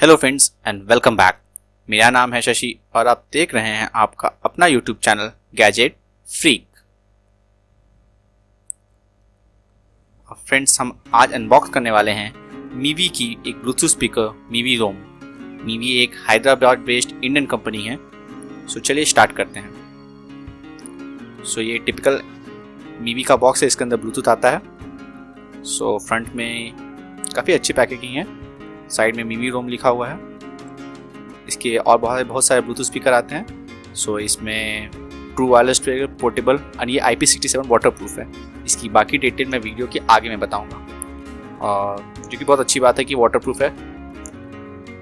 Hello friends and welcome back. मेरा नाम है शशि और आप देख रहे हैं आपका अपना YouTube channel gadget freak. Friends, हम आज अनबॉक्स करने वाले हैं मीवी की एक ब्लूटूथ स्पीकर मीवी रोम। मीवी एक हैदराबाद बेस्ड इंडियन कंपनी है। सो चलिए स्टार्ट करते हैं। सो ये टिपिकल मीवी का बॉक्स है, इसके अंदर ब्लूटूथ आता है। सो फ्रंट में काफ़ी अच्छी पैकेजिंग है, साइड में मीवी रोम लिखा हुआ है। इसके और बहुत सारे ब्लूटूथ स्पीकर आते हैं। सो इसमें ट्रू वायरलेस पोर्टेबल और ये IP67 वाटरप्रूफ है। इसकी बाकी डिटेल मैं वीडियो के आगे में बताऊंगा, और जो कि बहुत अच्छी बात है कि वाटरप्रूफ है।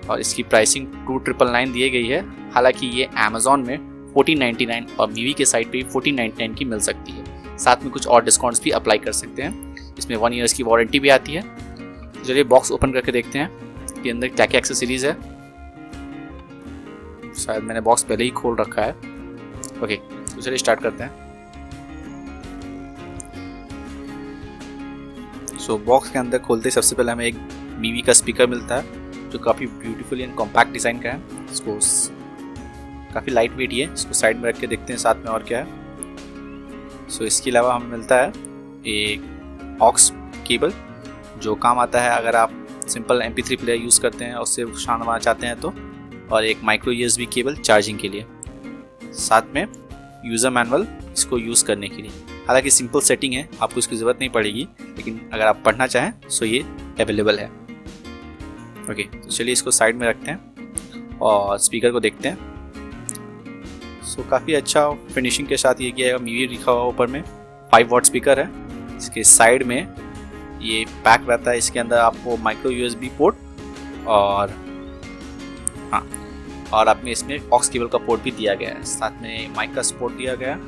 और इसकी प्राइसिंग 2999 दी गई है। हालांकि ये अमेजोन में 1499 और मीवी के साइट पे 1499 की मिल सकती है। साथ में कुछ और डिस्काउंट्स भी अप्लाई कर सकते हैं। इसमें 1 ईयर्स की वारंटी भी आती है। चलिए बॉक्स ओपन करके देखते हैं कि अंदर क्या क्या एक्सेसरीज है। शायद मैंने बॉक्स पहले ही खोल रखा है। ओके, तो चलिए स्टार्ट करते हैं। सो बॉक्स के अंदर खोलते ही सबसे पहले हमें एक मीवी का स्पीकर मिलता है, जो काफ़ी ब्यूटीफुल एंड कॉम्पैक्ट डिज़ाइन का है। इसको काफ़ी लाइट वेट ही है। इसको साइड में रख के देखते हैं साथ में और क्या है। सो इसके अलावा हमें मिलता है एक ऑक्स केबल, जो काम आता है अगर आप सिंपल MP3 प्लेयर यूज़ करते हैं और उससे छानवाना चाहते हैं तो, और एक माइक्रो USB केबल चार्जिंग के लिए। साथ में यूज़र मैनुअल इसको यूज़ करने के लिए। हालांकि सिंपल सेटिंग है, आपको इसकी ज़रूरत नहीं पड़ेगी, लेकिन अगर आप पढ़ना चाहें तो ये अवेलेबल है। ओके, तो चलिए इसको साइड में रखते हैं और स्पीकर को देखते हैं। सो काफ़ी अच्छा फिनिशिंग के साथ ये किया है। मीवी लिखा हुआ ऊपर में 5 वॉट स्पीकर है। इसके साइड में ये पैक रहता है। इसके अंदर आपको माइक्रो USB पोर्ट और आपने इसमें ऑक्स केबल का पोर्ट भी दिया गया है। साथ में माइक का सपोर्ट दिया गया है।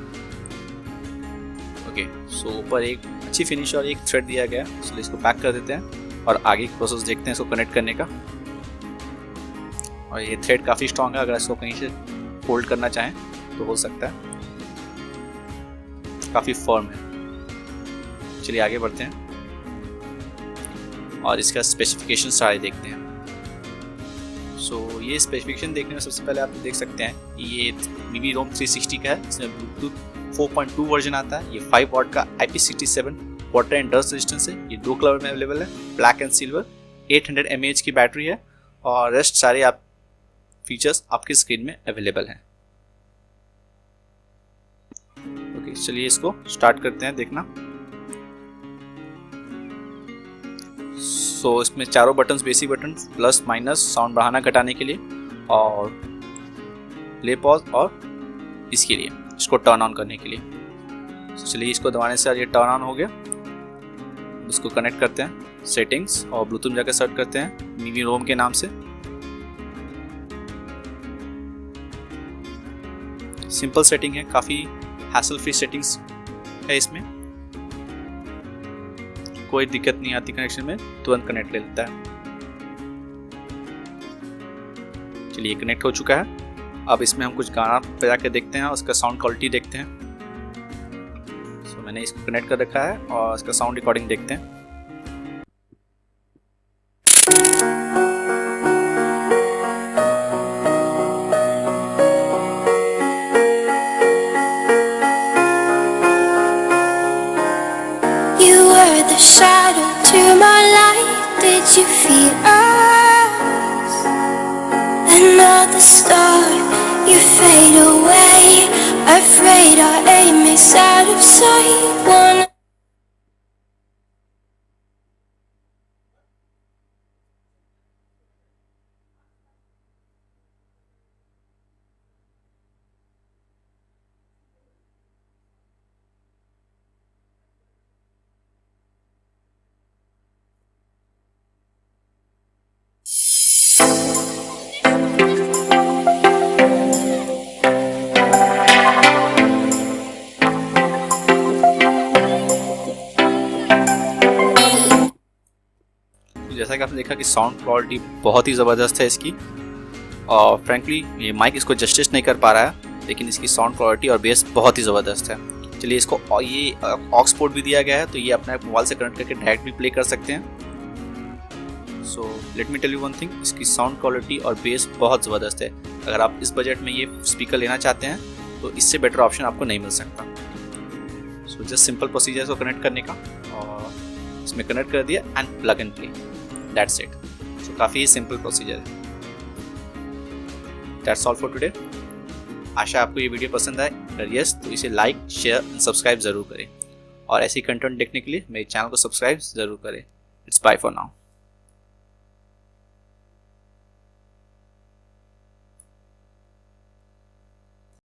ओके, सो ऊपर एक अच्छी फिनिश और एक थ्रेड दिया गया है। चलिए इसको पैक कर देते हैं और आगे की प्रोसेस देखते हैं इसको कनेक्ट करने का। और ये थ्रेड काफ़ी स्ट्रॉन्ग है, अगर इसको कहीं से फोल्ड करना चाहें तो हो सकता है। काफ़ी फर्म है। चलिए आगे बढ़ते हैं और इसका स्पेसिफिकेशन सारे देखते हैं। सो ये स्पेसिफिकेशन देखने में सबसे पहले आप देख सकते हैं ये मीवी रोम 360 का है। इसमें ब्लूटूथ 4.2 वर्जन आता है। ये 5 वॉट का IP67 water and dust resistance है। ये 2 कलर में अवेलेबल है, ब्लैक एंड सिल्वर। 800 mAh की बैटरी है और रेस्ट सारे आप फीचर्स आपकी स्क्रीन में अवेलेबल हैं। ओके, चलिए इसको स्टार्ट करते हैं देखना। सो इसमें चारों buttons basic button, plus minus sound बढ़ाना घटाने के लिए, और प्ले पॉज, और इसके लिए इसको टर्न ऑन करने के लिए। तो चलिए इसको दबाने से ये टर्न ऑन हो गया। इसको कनेक्ट करते हैं सेटिंग्स और ब्लूटूथ जाकर सर्च करते हैं मीवी रोम के नाम से। सिंपल सेटिंग है, काफ़ी हैसल फ्री सेटिंग्स है इसमें। कोई दिक्कत नहीं आती कनेक्शन में, तुरंत कनेक्ट ले लेता है। चलिए कनेक्ट हो चुका है। अब इसमें हम कुछ गाना बजा के देखते हैं और उसका साउंड क्वालिटी देखते हैं। सो मैंने इसको कनेक्ट कर रखा है और इसका साउंड रिकॉर्डिंग देखते हैं। The shadow to my light, did you feel us? Another star, you fade away, afraid our aim is out of sight. One जैसा कि आपने देखा कि साउंड क्वालिटी बहुत ही ज़बरदस्त है इसकी, और फ्रैंकली ये माइक इसको जस्टिस नहीं कर पा रहा है, लेकिन इसकी साउंड क्वालिटी और बेस बहुत ही ज़बरदस्त है। चलिए इसको, और ये ऑक्स पोर्ट भी दिया गया है, तो ये अपने मोबाइल से कनेक्ट करके डायरेक्ट भी प्ले कर सकते हैं। So let me tell you one thing, इसकी साउंड क्वालिटी और बेस बहुत ज़बरदस्त है। अगर आप इस बजट में ये स्पीकर लेना चाहते हैं तो इससे बेटर ऑप्शन आपको नहीं मिल सकता। सो जस्ट सिंपल प्रोसीजर इसको कनेक्ट करने का, और इसमें कनेक्ट कर दिया and plug and play, that's it. So काफ़ी ही सिंपल प्रोसीजर है। That's all for today. आशा आपको ये वीडियो पसंद आए, अगर यस तो इसे लाइक, शेयर एंड सब्सक्राइब ज़रूर करें, और ऐसी कंटेंट देखने के लिए मेरे चैनल को सब्सक्राइब ज़रूर करें। It's bye for now.